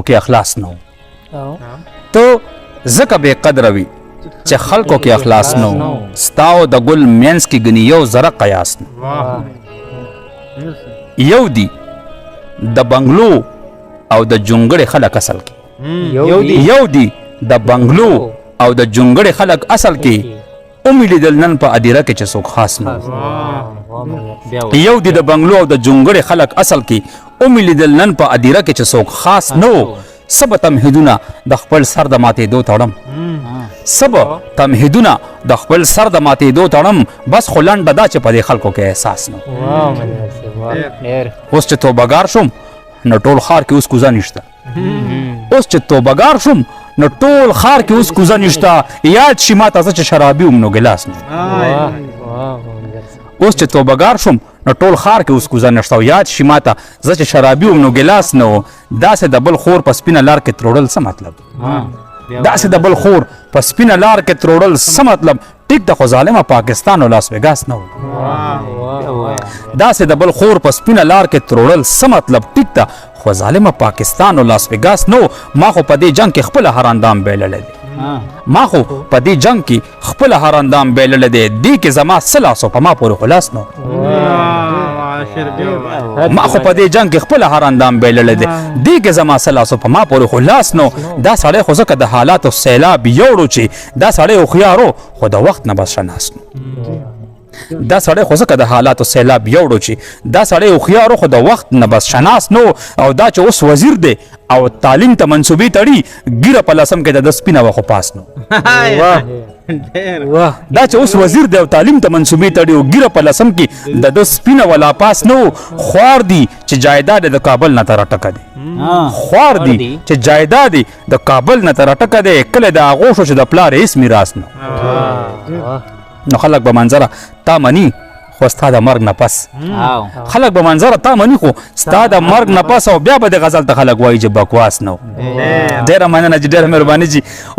کې اخلاص نه ته ځکه بې قدره وي چې خلکو کې اخلاص نه ستا او د ګل مینځ کې ګنې یو ذره قیاس نه یو دی د بنګلو او د جونګړې خلک اصل کې یو دی د بنګلو او د جونګړې خلک اصل کې اومې لیدل نن په ادیره کې چې څوک خاص نه یو دی د بنګلو او د جونګړې خلک اصل کې اومې لیدل نن په ادیره کې چې څوک خاص نه سب تمهیدونه د خپل سر د ماتېدو تړم سب تمهیدونه د خپل سر د ماتېدو تړم بس خو لنډه دا چې په دې خلکو کې احساس نه اوس چې توبهګار شوم نو ټول ښار کې اوس کوزه نشته اوس چې توبهګار شوم نو ټول ښار کې اوس کوزه نشته یاد شي ماته زه چې شرابي وم نو ګلاس نه اوس چې توبهګار شوم نو ټول ښار کې اوس کوزه نشته یاد شي ماته زه چې شرابي وم نو ګلاس نه داسې د بل خور په سپینه لار کې تروړل څه مطلب داسې د بل خور په سپینه لار کې تروړل څه مطلب ټیک د خو ظالمه پاکستان او لاس ویګاس نه داسې د بل خور په سپینه لار کې تروړل څه مطلب ټیک د خو ظالمه پاکستان او لاس ویګاس نه ما خو په دې جنگ کې خپل هر اندام بیللی دی ما خو په دې جنگ کې خپل هر اندام بیللی دی دې کې زما څه لاس او په ما پورې خلاص نه ما خو په دې جنگ کې خپل هر اندام بیللی دی دې کې زما څه لاس او په ما پورې خلاص نه دا سړی خو ځکه د حالاتو سیلاب یوړو چې دا سړی هوښیارو خو د وخت نه بس شناس دا سړی خو ځکه د حالاتو سیلاب یوړو چې دا سړی هوښیارو خو د وخت نه بس شناس نو او دا چې اوس وزیر دی او تعلیم ته منصوبې تړي ګیره په لسم کې د سپینه وه خو پاس نو دا چې اوس وزیر دی او تعلیم ته منصوبې تړي او ګیره په لسم کې د سپینه ولا پاس نو خوار دی چې جایداد د کابل نه تر اټکه دی خوار دی چې جایداد د کابل نه تر اټکه دی کله د هغو شو چې د پلار هېڅ میراث نه نو خلک به منظره تا مني خو ستا د مرګ نه پس خلک به منظره تا مني خو ستا د مرګ نه پس او بیا به د غزل ته خلک وایي چې بکواس نه ډېره مننه چې ډېره مهرباني چې